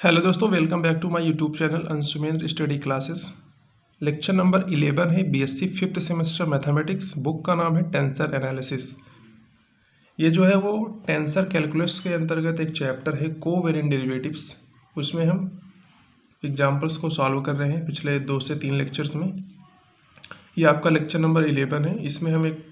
Hello दोस्तों, welcome back to my YouTube channel Anshumendra study classes. Lecture number 11 है BSc fifth semester mathematics. Book का नाम है tensor analysis. ये जो है वो टेंसर कैलकुलस के अंतर्गत एक चैप्टर है कोवेरिएंट डेरिवेटिव्स। उसमें हम एग्जाम्पल्स को सॉल्व कर रहे हैं पिछले 2 से 3 लेक्चर्स में। ये आपका लेक्चर नंबर 11 है। इसमें हम एक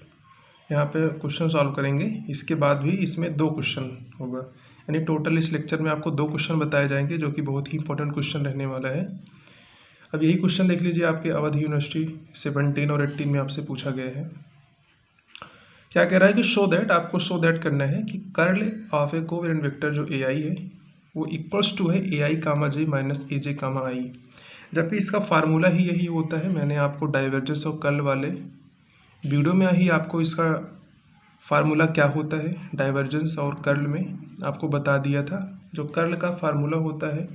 यहाँ पे क्वेश्चन सॉल्व करेंगे। इसके बाद भी इसमें 2 क्वेश्चन होगा, यानी टोटल इस लेक्चर में आपको 2 क्वेश्चन बताए जाएंगे जो कि बहुत ही इंपॉर्टेंट क्वेश्चन रहने वाला है। अब यही क्वेश्चन देख लीजिए, आपके अवध यूनिवर्सिटी 17 और 18 में आपसे पूछा गया है। क्या कह रहा है कि आपको शो दैट करना है कि curl of a covariant vector जो ए आई है वो इक्वल्स टू है ए आई कामा जे माइनस ए जे कामा आई, जबकि इसका फार्मूला ही यही होता है। मैंने आपको डाइवर्जेंस और कर्ल वाले वीडियो में ही आपको इसका फार्मूला क्या होता है डाइवर्जेंस और कर्ल में आपको बता दिया था। जो कर्ल का फार्मूला होता है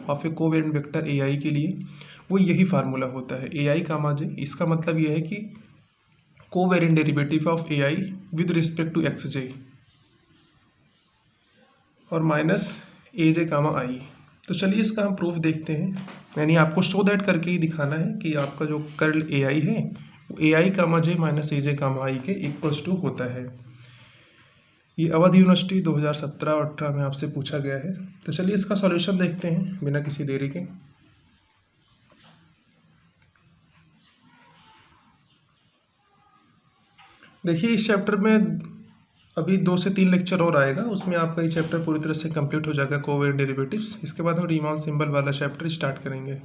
of a covariant vector A i के लिए वो यही फार्मूला होता है ए आई कामा जे। इसका मतलब यह है कि covariant derivative of A i with respect to x j और माइनस ए जे कामा आई। तो चलिए इसका हम प्रूफ देखते हैं, यानी आपको शो दैट करके ही दिखाना है कि आपका जो कर्ल ए आई है वो ए आई कामा जे माइनस ए जे कामा आई के इक्वल्स टू होता है। ये अवध यूनिवर्सिटी 2017 और 18 में आपसे पूछा गया है। तो चलिए इसका सॉल्यूशन देखते हैं बिना किसी देरी के। देखिए इस चैप्टर में अभी 2 से 3 लेक्चर और आएगा, उसमें आपका ये चैप्टर पूरी तरह से कंप्लीट हो जाएगा कोवेरिएंट डेरिवेटिव्स। इसके बाद हम रीमान सिंबल वाला चैप्टर स्टार्ट करेंगे।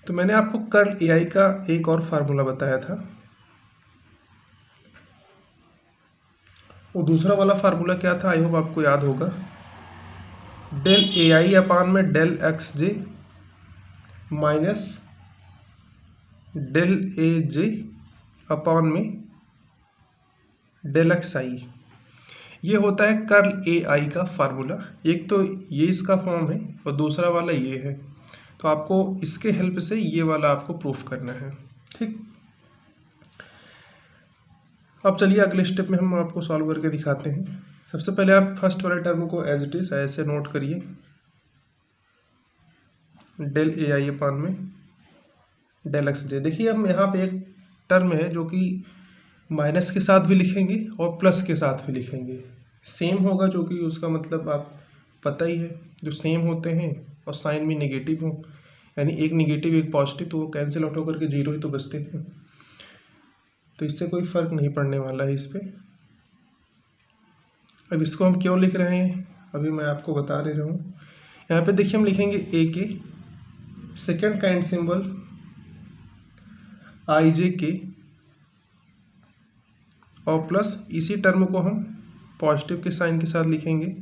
तो मैंने आपको कर्ल ए आई का एक और फार्मूला बताया था। वो दूसरा वाला फार्मूला क्या था, आई होप आपको याद होगा। डेल ए आई अपान में del X J minus del A जे अपान में डेल एक्स आई। ये होता है कर्ल ए आई का फार्मूला। एक तो ये इसका फॉर्म है और दूसरा वाला ये है। तो आपको इसके हेल्प से ये वाला आपको प्रूफ करना है, ठीक। अब चलिए अगले स्टेप में हम आपको सॉल्व करके दिखाते हैं। सबसे पहले आप फर्स्ट वाले टर्म को एज इट इज ऐसे नोट करिए, डेल ए आई अपान में डेल एक्स जे। देखिए हम यहाँ पे एक टर्म है जो कि माइनस के साथ भी लिखेंगे और प्लस के साथ भी लिखेंगे। सेम होगा जो कि उसका मतलब आप पता ही है, जो सेम होते हैं और साइन भी नेगेटिव हो, यानी एक नेगेटिव एक पॉजिटिव, तो वो कैंसिल आउट होकर के जीरो ही तो बचते हैं। तो इससे कोई फर्क नहीं पड़ने वाला है इस पर। अब इसको हम क्यों लिख रहे हैं अभी मैं आपको बता दे रहा हूँ। यहाँ पे देखिए हम लिखेंगे ए के सेकेंड काइंड सिंबल आई जे के और प्लस इसी टर्म को हम पॉजिटिव के साइन के साथ लिखेंगे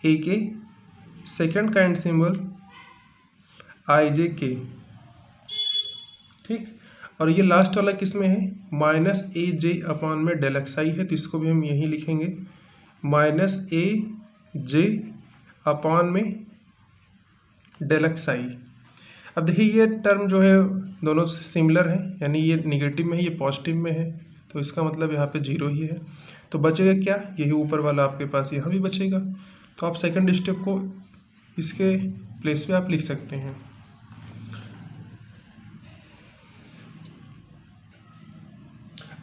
ए के सेकेंड काइंड सिंबल आई जे के, ठीक। और ये लास्ट वाला किस में है, माइनस ए जे अपान में डेल एक्स आई है, तो इसको भी हम यहीं लिखेंगे माइनस ए जे अपान में डेल एक्स आई। अब देखिए ये टर्म जो है दोनों सिमिलर हैं, यानी ये निगेटिव में है ये पॉजिटिव में है, तो इसका मतलब यहाँ पे जीरो ही है। तो बचेगा क्या, यही ऊपर वाला आपके पास यहाँ भी बचेगा। तो आप सेकंड स्टेप को इसके प्लेस पे आप लिख सकते हैं।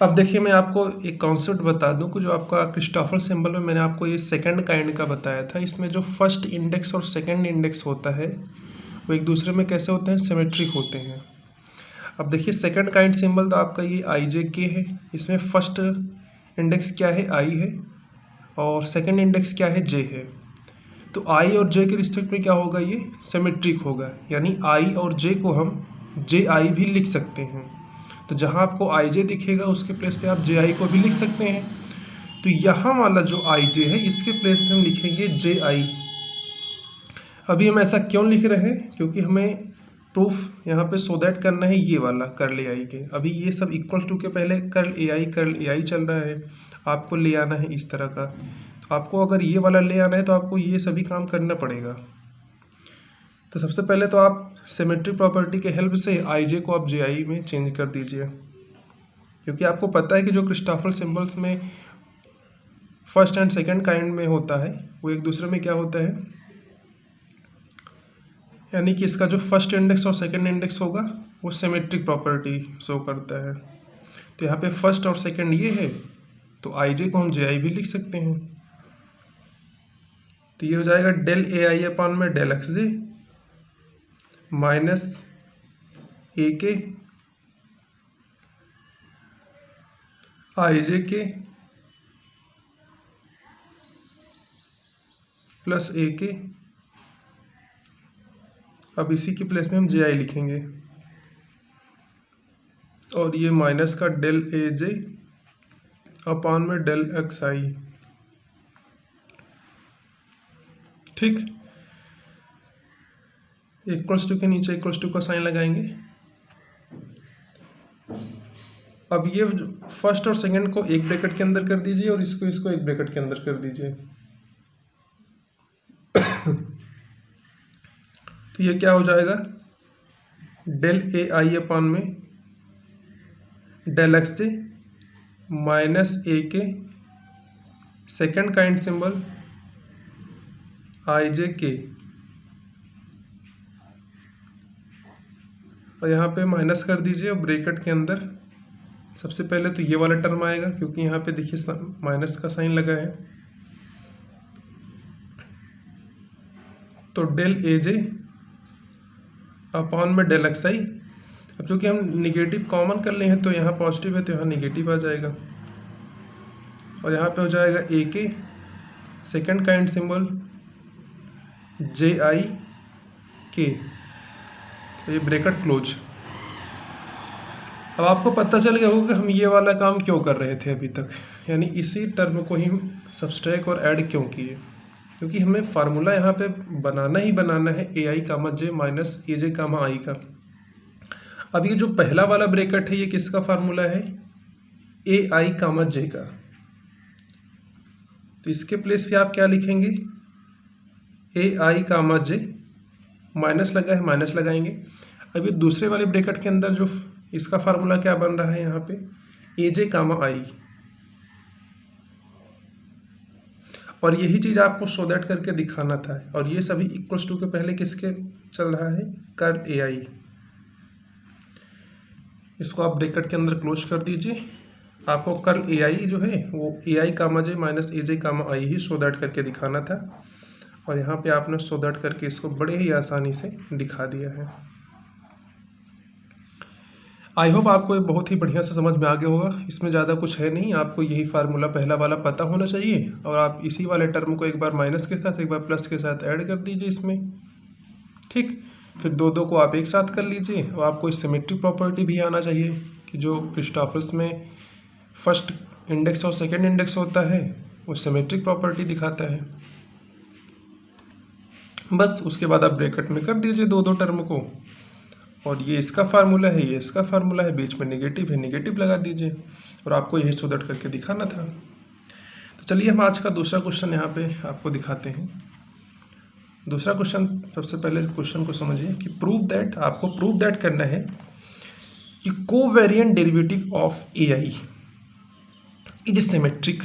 अब देखिए मैं आपको एक कॉन्सेप्ट बता दूं कि जो आपका क्रिस्टोफर सिंबल में मैंने आपको ये सेकंड काइंड का बताया था। इसमें जो फर्स्ट इंडेक्स और सेकंड इंडेक्स होता है वो एक दूसरे में कैसे होते हैं, सिमेट्रिक होते हैं। अब देखिए सेकंड काइंड सिंबल तो आपका ये आई जे के है, इसमें फर्स्ट इंडेक्स क्या है, आई है, और सेकंड इंडेक्स क्या है, जे है। तो आई और जे के रिस्पेक्ट में क्या होगा, ये सिमेट्रिक होगा, यानी आई और जे को हम जे आई भी लिख सकते हैं। तो जहाँ आपको आई जे दिखेगा उसके प्लेस पे आप जे आई को भी लिख सकते हैं। तो यहाँ वाला जो आई जे है इसके प्लेस पे हम लिखेंगे जे आई। अभी हम ऐसा क्यों लिख रहे हैं, क्योंकि हमें प्रूफ यहाँ पे सो दैट करना है ये वाला कर्ल ए आई के। अभी ये सब इक्वल टू के पहले कर्ल ए आई चल रहा है, आपको ले आना है इस तरह का। तो आपको अगर ये वाला ले आना है तो आपको ये सभी काम करना पड़ेगा। तो सबसे पहले तो आप सिमेट्री प्रॉपर्टी के हेल्प से आई जे को आप जे आई में चेंज कर दीजिए, क्योंकि आपको पता है कि जो क्रिस्टोफर सिंबल्स में फर्स्ट एंड सेकंड काइंड में होता है वो एक दूसरे में क्या होता है, यानी कि इसका जो फर्स्ट इंडेक्स और सेकंड इंडेक्स होगा वो सिमेट्रिक प्रॉपर्टी शो करता है। तो यहाँ पे फर्स्ट और सेकंड ये है, तो आई जे को हम जे आई भी लिख सकते हैं। तो ये हो जाएगा डेल ए आई अपान में डेल एक्स जे माइनस ए के आई जे के प्लस ए के। अब इसी के प्लेस में हम जे आई लिखेंगे, और ये माइनस का डेल ए जे अपान में डेल एक्स आई। ठीक, इक्वल्स टू के नीचे इक्वल्स टू का साइन लगाएंगे। अब ये फर्स्ट और सेकंड को एक ब्रैकेट के अंदर कर दीजिए और इसको एक ब्रैकेट के अंदर कर दीजिए। तो ये क्या हो जाएगा, डेल ए आई अपान में डेल एक्स जे माइनस ए के सेकेंड काइंड सिंबल आई जे के, और यहाँ पे माइनस कर दीजिए और ब्रैकेट के अंदर सबसे पहले तो ये वाला टर्म आएगा, क्योंकि यहाँ पे देखिए माइनस का साइन लगा है। तो डेल ए जे अपॉन में डेल एक्स आई। अब चूंकि हम निगेटिव कॉमन कर लिए हैं तो यहाँ पॉजिटिव है तो यहाँ निगेटिव आ जाएगा, और यहाँ पे हो जाएगा ए के सेकेंड काइंड सिंबल जे आई के। तो ये ब्रैकेट क्लोज। अब आपको पता चल गया होगा कि हम ये वाला काम क्यों कर रहे थे अभी तक, यानी इसी टर्म को ही सब्सट्रैक्ट और ऐड क्यों किए, क्योंकि हमें फार्मूला यहाँ पे बनाना ही बनाना है ए आई कामा जे माइनस ए जे कामा आई का। अब ये जो पहला वाला ब्रैकेट है ये किसका फार्मूला है, ए आई कामा जे का। तो इसके प्लेस पे आप क्या लिखेंगे, ए आई कामा जे, माइनस लगा है माइनस लगाएंगे। अब ये दूसरे वाले ब्रैकेट के अंदर जो इसका फार्मूला क्या बन रहा है यहाँ पे, ए जे कामा आई। और यही चीज़ आपको सो दैट करके दिखाना था, और ये सभी इक्वल्स टू के पहले किसके चल रहा है, कर्ल ए आई। इसको आप ब्रैकेट के अंदर क्लोज कर दीजिए। आपको कर्ल ए आई जो है वो ए आई कामा जे minus A J comma I he so that करके दिखाना था, और यहाँ पे आपने सो दैट करके इसको बड़े ही आसानी से दिखा दिया है। आई होप आपको ये बहुत ही बढ़िया से समझ में आ गया होगा। इसमें ज़्यादा कुछ है नहीं, आपको यही फार्मूला पहला वाला पता होना चाहिए, और आप इसी वाले टर्म को एक बार माइनस के साथ एक बार प्लस के साथ ऐड कर दीजिए इसमें। ठीक, फिर दो को आप एक साथ कर लीजिए, और आपको इस सिमेट्रिक प्रॉपर्टी भी आना चाहिए कि जो क्रिस्टोफर्स में फर्स्ट इंडेक्स और सेकेंड इंडेक्स होता है वो सिमेट्रिक प्रॉपर्टी दिखाता है। बस उसके बाद आप ब्रैकेट में कर दीजिए दो टर्म को, और ये इसका फार्मूला है ये इसका फार्मूला है, बीच में नेगेटिव है नेगेटिव लगा दीजिए, और आपको यही सो दैट करके दिखाना था। तो चलिए हम आज का दूसरा क्वेश्चन यहाँ पे आपको दिखाते हैं। दूसरा क्वेश्चन, सबसे पहले क्वेश्चन को समझिए कि आपको प्रूव दैट करना है कि covariant derivative of A I is symmetric.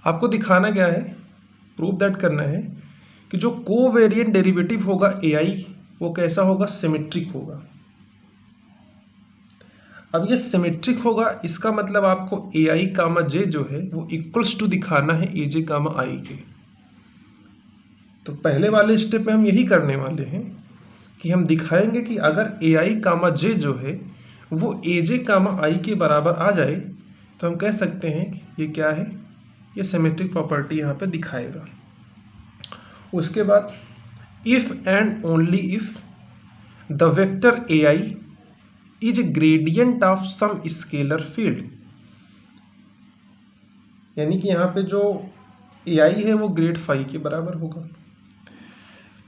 आपको दिखाना क्या है, प्रूव दैट करना है कि जो कोवेरिएंट डेरिवेटिव होगा ए आई वो कैसा होगा, सिमेट्रिक होगा। अब ये सिमेट्रिक होगा, इसका मतलब आपको ए आई कामा जे जो है वो इक्वल्स टू दिखाना है ए जे कामा आई के। तो पहले वाले स्टेप में हम यही करने वाले हैं कि हम दिखाएंगे कि अगर ए आई कामा जे जो है वो ए जे कामा आई के बराबर आ जाए तो हम कह सकते हैं कि ये क्या है, ये सिमेट्रिक प्रॉपर्टी यहाँ पे दिखाएगा। उसके बाद if and only if the vector A I is gradient of some scalar field, यानी कि यहाँ पे जो ए आई है वो ग्रेड फाई के बराबर होगा।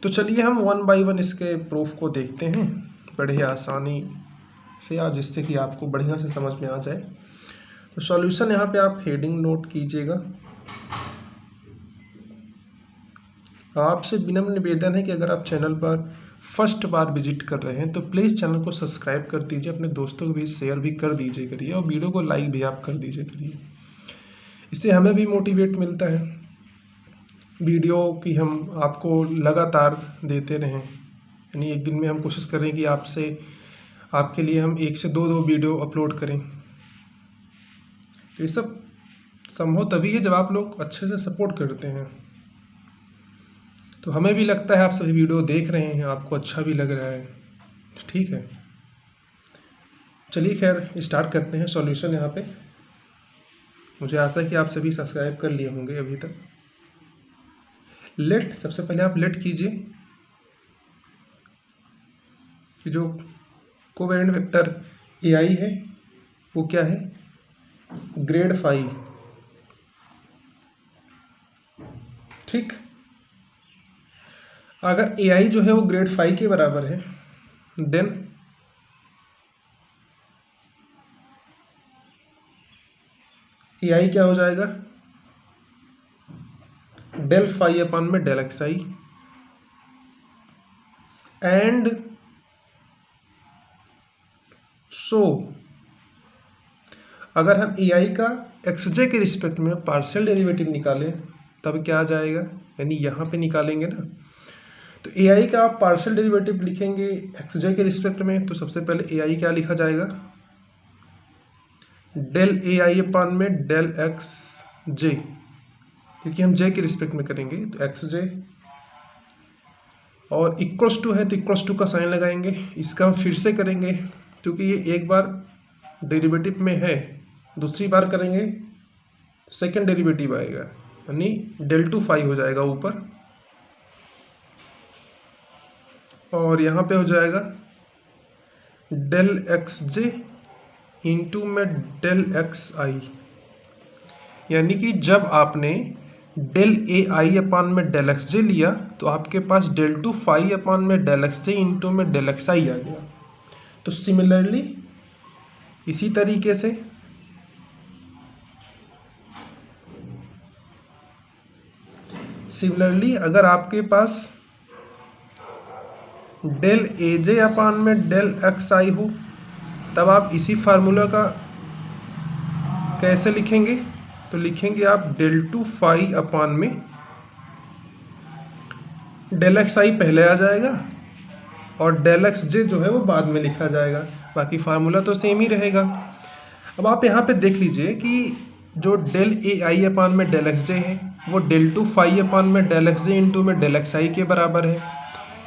तो चलिए हम वन बाय वन इसके प्रूफ को देखते हैं बड़े आसानी से, आज जिससे कि आपको बढ़िया से समझ में आ जाए। तो सॉल्यूशन यहाँ पे आप हेडिंग नोट कीजिएगा। आपसे विनम्र निवेदन है कि अगर आप चैनल पर फर्स्ट बार विजिट कर रहे हैं तो प्लीज़ चैनल को सब्सक्राइब कर दीजिए, अपने दोस्तों को भी शेयर भी कर दीजिए करिए, और वीडियो को लाइक भी आप कर दीजिए करिए, इससे हमें भी मोटिवेट मिलता है। वीडियो की हम आपको लगातार देते रहें, यानी एक दिन में हम कोशिश करें कि आपके लिए हम 1 से 2 वीडियो अपलोड करें। तो ये सब संभव तभी है जब आप लोग अच्छे से सपोर्ट करते हैं। तो हमें भी लगता है आप सभी वीडियो देख रहे हैं, आपको अच्छा भी लग रहा है, ठीक है। चलिए खैर स्टार्ट करते हैं सॉल्यूशन। यहाँ पे मुझे आशा है कि आप सभी सब्सक्राइब कर लिए होंगे अभी तक। लेट, सबसे पहले आप लेट कीजिए कि जो कोवेरिएंट वेक्टर AI है वो क्या है, ग्रेड फाई, ठीक। अगर AI जो है वो ग्रेड फाई के बराबर है, देन AI क्या हो जाएगा, डेल फाई अपन में del X I, and so अगर हम AI का XJ के रिस्पेक्ट में पार्शियल डेरिवेटिव निकालें तब क्या आ जाएगा, यानी यहाँ पे निकालेंगे ना, तो AI का आप पार्शियल डेरिवेटिव लिखेंगे XJ के रिस्पेक्ट में, तो सबसे पहले AI क्या लिखा जाएगा, डेल AI अपन में डेल XJ, क्योंकि हम J के रिस्पेक्ट में करेंगे तो XJ, और इक्वल्स टू है तो इक्वल्स टू का साइन लगाएंगे। इसका हम फिर से करेंगे क्योंकि ये एक बार डेरिवेटिव में है, दूसरी बार करेंगे सेकंड डेरिवेटिव आएगा, यानी डेल टू फाई हो जाएगा ऊपर, और यहाँ पे हो जाएगा डेल एक्स जे इंटू में डेल एक्स आई, यानी कि जब आपने डेल ए आई अपान में डेल एक्स जे लिया तो आपके पास डेल टू फाई अपान में डेल एक्स जे इंटू में डेल एक्स आई आ गया। तो सिमिलरली इसी तरीके से अगर आपके पास डेल ए जे अपान में डेल एक्स आई हो तब आप इसी फार्मूला का कैसे लिखेंगे, तो लिखेंगे आप डेल टू फाई अपान में डेल एक्स आई पहले आ जाएगा और डेल एक्स जे जो है वो बाद में लिखा जाएगा, बाकी फार्मूला तो सेम ही रहेगा। अब आप यहाँ पे देख लीजिए कि जो डेल ए आई अपान में डेल एक्स जे है वो डेल टू फाई अपान में डेल एक्स जे इंटू में डेल एक्स आई के बराबर है।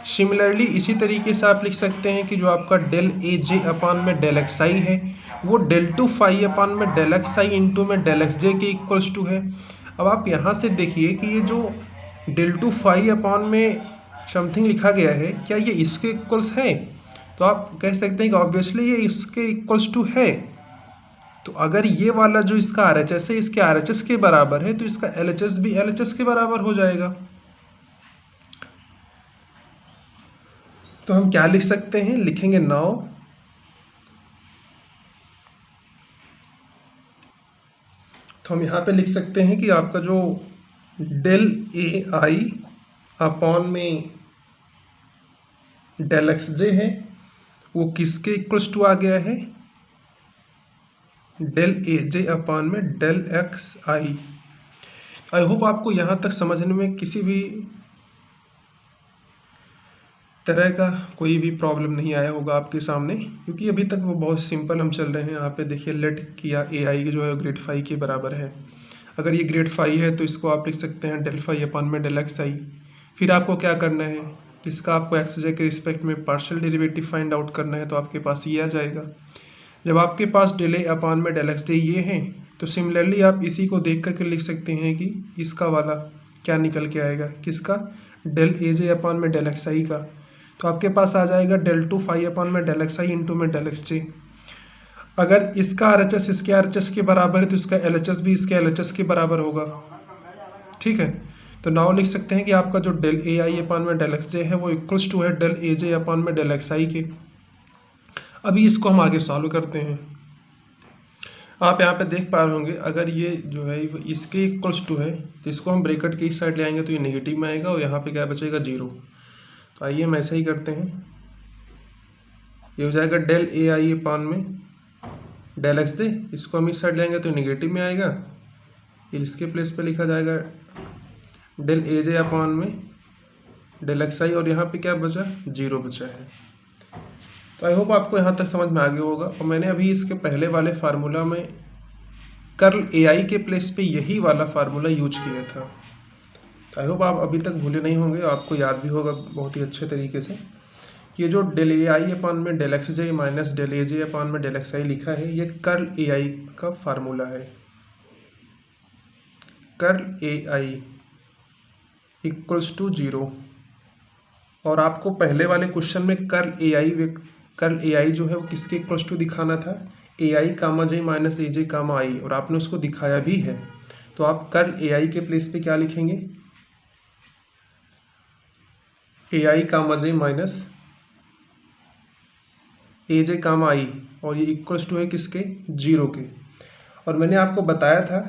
सिमिलरली इसी तरीके से आप लिख सकते हैं कि जो आपका डेल ए जे अपान में डेल एक्स आई है वो डेल टू फाई अपान में डेल एक्स आई इंटू में डेल एक्स जे के इक्वल्स टू है। अब आप यहाँ से देखिए कि ये जो डेल टू फाई अपान में समथिंग लिखा गया है क्या ये इसके इक्वल्स है, तो आप कह सकते हैं कि ऑब्वियसली ये इसके इक्वल्स टू है। तो अगर ये वाला जो इसका RHS है इसके RHS के बराबर है तो इसका LHS भी LHS के बराबर हो जाएगा। तो हम क्या लिख सकते हैं, लिखेंगे नाउ तो हम यहाँ पे लिख सकते हैं कि आपका जो डेल ए आई अपॉन में डेल एक्स जे है वो किसके इक्वल्स टू आ गया है, डेल ए जे अपॉन में del X I. I hope आपको यहाँ तक समझने में किसी भी तरह का कोई भी प्रॉब्लम नहीं आया होगा आपके सामने, क्योंकि अभी तक वो बहुत सिंपल हम चल रहे हैं। यहाँ पे देखिए लेट किया ए आई जो है ग्रेड फाई के बराबर है। अगर ये ग्रेड फाई है तो इसको आप लिख सकते हैं डेल फाई अपान में डेल एक्स आई। फिर आपको क्या करना है, इसका आपको एक्स जे के रिस्पेक्ट में पार्शियल डेरिवेटिव फाइंड आउट करना है, तो आपके पास ये आ जाएगा। जब आपके पास डेल ए अपान में डेल एक्स जे ये हैं तो सिमिलरली आप इसी को देख करके लिख सकते हैं कि इसका वाला क्या निकल के आएगा, किसका, डेल ए जे अपान में डेल एक्स आई का। तो आपके पास आ जाएगा डेल टू फाई अपान में डेल एक्स आई इंटू में डेल एक्स जे। अगर इसका RHS इसके RHS के बराबर है तो इसका LHS भी इसके LHS के बराबर होगा, ठीक है। तो नाउ लिख सकते हैं कि आपका जो डेल ए आई अपान में डेल एक्स जे है वो इक्वल्स टू है डेल ए जे अपान में डेल एक्स आई के। अभी इसको हम आगे सॉल्व करते हैं। आप यहाँ पे देख पा रहे होंगे अगर ये जो है इसके इक्वल्स टू है तो इसको हम ब्रैकेट के इस साइड ले आएंगे तो ये नेगेटिव में आएगा और यहाँ पे क्या बचेगा, 0। तो आइए हम ऐसे ही करते हैं। ये हो जाएगा डेल ए आई अपान में डेल एक्स जे, इसको हम इस साइड लेंगे तो नेगेटिव में आएगा, इसके प्लेस पे लिखा जाएगा डेल ए जे अपॉन में डेल एक्स आई, और यहाँ पे क्या बचा, 0 बचा है। तो आई होप आपको यहाँ तक समझ में आ गया होगा। और मैंने अभी इसके पहले वाले फार्मूला में कर्ल ए आई के प्लेस पे यही वाला फार्मूला यूज किया था। तो आई होप आप अभी तक भूले नहीं होंगे, आपको याद भी होगा बहुत ही अच्छे तरीके से। ये जो डेल ए आई अपॉन में del X J minus del A J upon में डेल एक्स आई लिखा है, ये कर्ल ए आई का फार्मूला है। Curl A I equals to 0। और आपको पहले वाले क्वेश्चन में कर्ल ए आई जो है वो किसके इक्वल्स टू दिखाना था, ए आई कामा जे माइनस ए जे कामा आई, और आपने उसको दिखाया भी है। तो आप कर्ल ए आई के प्लेस पे क्या लिखेंगे, ए आई कामा जे माइनस ए जे कामा आई, और ये इक्वल्स टू है किसके, 0 के। और मैंने आपको बताया था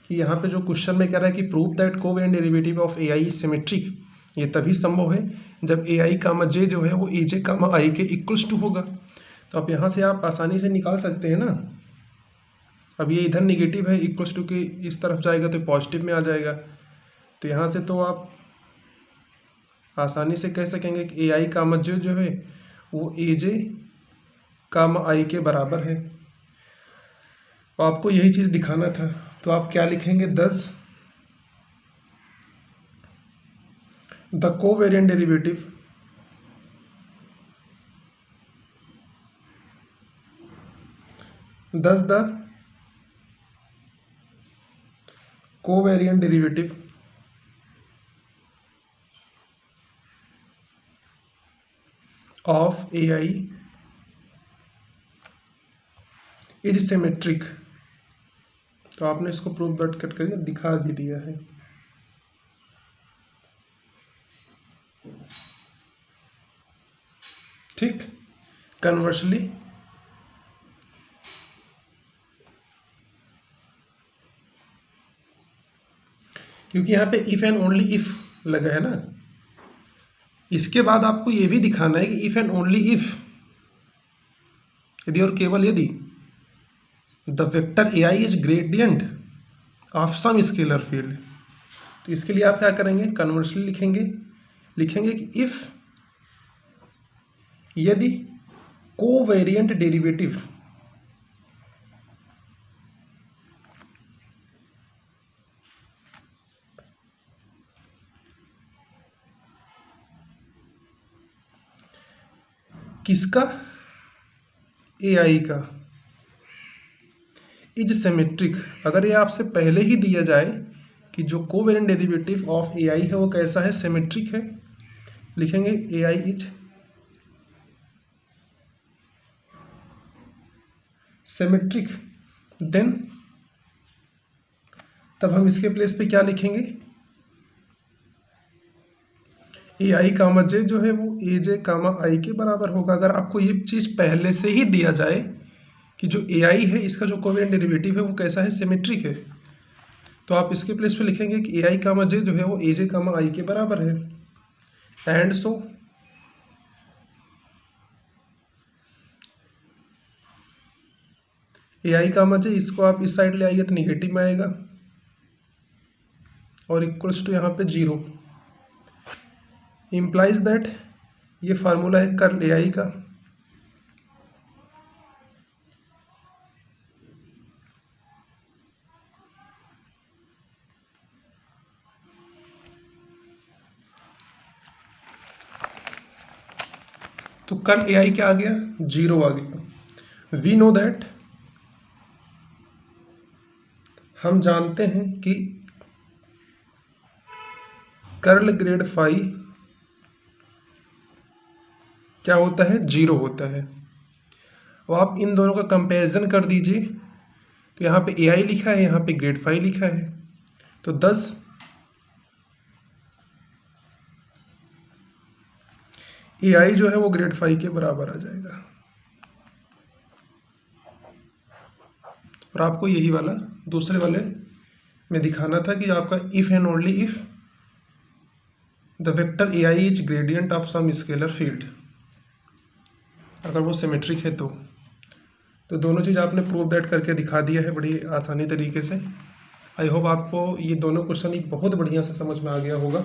कि यहाँ पे जो क्वेश्चन में कह रहा है कि prove that covariant derivative of A I is symmetric, ये तभी संभव है जब ए आई कामा जे जो है वो ए जे कामा आई के इक्वल्स टू होगा। तो अब यहाँ से आप आसानी से निकाल सकते हैं ना। अब ये इधर निगेटिव है, इक्वल्स टू के इस तरफ जाएगा तो पॉजिटिव में आ जाएगा। तो यहाँ से तो आप आसानी से कह सकेंगे कि ए आई कामा जे जो है वो ए जे कामा आई के बराबर है। तो आपको यही चीज़ दिखाना था। तो आप क्या लिखेंगे, 10 the covariant derivative the covariant derivative of A I is symmetric. तो आपने इसको प्रूफ डॉट कट करके दिखा भी दिया है। ठीक, कन्वर्सली क्योंकि यहाँ पे इफ एंड ओनली इफ लगा है ना, इसके बाद आपको ये भी दिखाना है कि इफ एंड ओनली इफ, यदि और केवल यदि the vector A I is gradient of some scalar field. तो इसके लिए आप क्या करेंगे, कन्वर्सली लिखेंगे कि इफ, यदि कोवेरिएंट डेरिवेटिव किसका, ए आई का, इज सिमेट्रिक। अगर ये आपसे पहले ही दिया जाए कि जो कोवेरिएंट डेरिवेटिव ऑफ ए आई है वो कैसा है, सिमेट्रिक है, लिखेंगे ए आई इज सिमेट्रिक, देन तब हम इसके प्लेस पे क्या लिखेंगे, ए आई कामा जे जो है वो ए जे कामा आई के बराबर होगा। अगर आपको ये चीज़ पहले से ही दिया जाए कि जो ए आई है इसका जो कोवेरिएंट डेरिवेटिव है वो कैसा है, सिमेट्रिक है, तो आप इसके प्लेस पे लिखेंगे कि ए आई कामा जे जो है वो ए जे कामा आई के बराबर है। एंड सो ए आई कामा जे, इसको आप इस साइड ले आइए तो निगेटिव में आएगा, और इक्वल्स टू यहाँ पे 0, इम्प्लाइज दैट ये फार्मूला है कर्ल ए आई का। तो कर्ल ए आई क्या आ गया, 0 आ गया। वी नो दैट, हम जानते हैं कि कर्ल ग्रेड फाई क्या होता है, 0 होता है। और आप इन दोनों का कंपैरिजन कर दीजिए, तो यहाँ पे ए आई लिखा है, यहाँ पे ग्रेड फाई लिखा है, तो 10 ए आई जो है वो ग्रेड फाई के बराबर आ जाएगा। और आपको यही वाला दूसरे वाले में दिखाना था कि आपका if and only if the vector A I is gradient of some scalar field, अगर वो सिमेट्रिक है तो दोनों चीज़ आपने प्रूव दैट करके दिखा दिया है बड़ी आसानी तरीके से। आई होप आपको ये दोनों क्वेश्चन ही बहुत बढ़िया से समझ में आ गया होगा।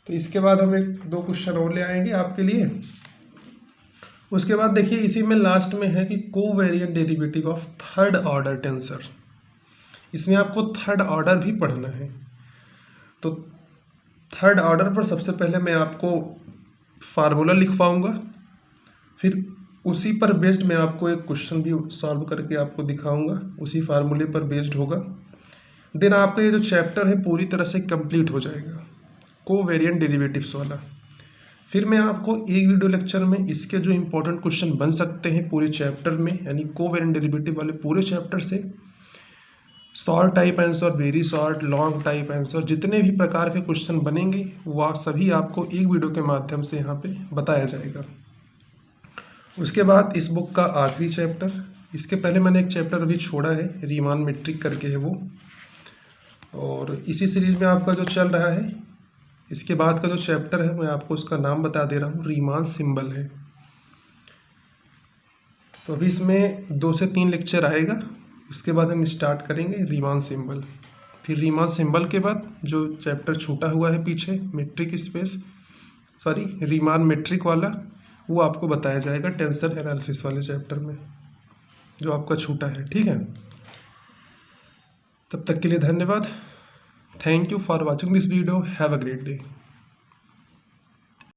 तो इसके बाद हम 1-2 क्वेश्चन और ले आएंगे आपके लिए। उसके बाद देखिए इसी में लास्ट में है कि covariant derivative of third order tensor. इसमें आपको थर्ड ऑर्डर भी पढ़ना है। तो थर्ड ऑर्डर पर सबसे पहले मैं आपको फार्मूला लिखवाऊंगा, फिर उसी पर बेस्ड मैं आपको एक क्वेश्चन भी सॉल्व करके आपको दिखाऊंगा, उसी फार्मूले पर बेस्ड होगा। देन आपका ये जो चैप्टर है पूरी तरह से कंप्लीट हो जाएगा कोवेरिएंट डेरिवेटिव्स वाला। फिर मैं आपको एक वीडियो लेक्चर में इसके जो इम्पोर्टेंट क्वेश्चन बन सकते हैं पूरे चैप्टर में, यानी कोवेरिएंट डेरिवेटिव वाले पूरे चैप्टर से short type answer, very short, long type answer, जितने भी प्रकार के क्वेश्चन बनेंगे वो आप सभी आपको एक वीडियो के माध्यम से यहाँ पे बताया जाएगा। उसके बाद इस बुक का आखिरी चैप्टर, इसके पहले मैंने एक चैप्टर अभी छोड़ा है, रीमान मेट्रिक करके है वो, और इसी सीरीज में आपका जो चल रहा है इसके बाद का जो चैप्टर है मैं आपको उसका नाम बता दे रहा हूँ, रीमान सिंबल है। तो अभी इसमें 2 से 3 लेक्चर आएगा, उसके बाद हम स्टार्ट करेंगे रीमान सिंबल। फिर रीमान सिंबल के बाद जो चैप्टर छूटा हुआ है पीछे, रीमान मेट्रिक वाला, वो आपको बताया जाएगा टेंसर एनालिसिस वाले चैप्टर में जो आपका छूटा है। ठीक है, तब तक के लिए धन्यवाद। Thank you for watching this video. Have a great day.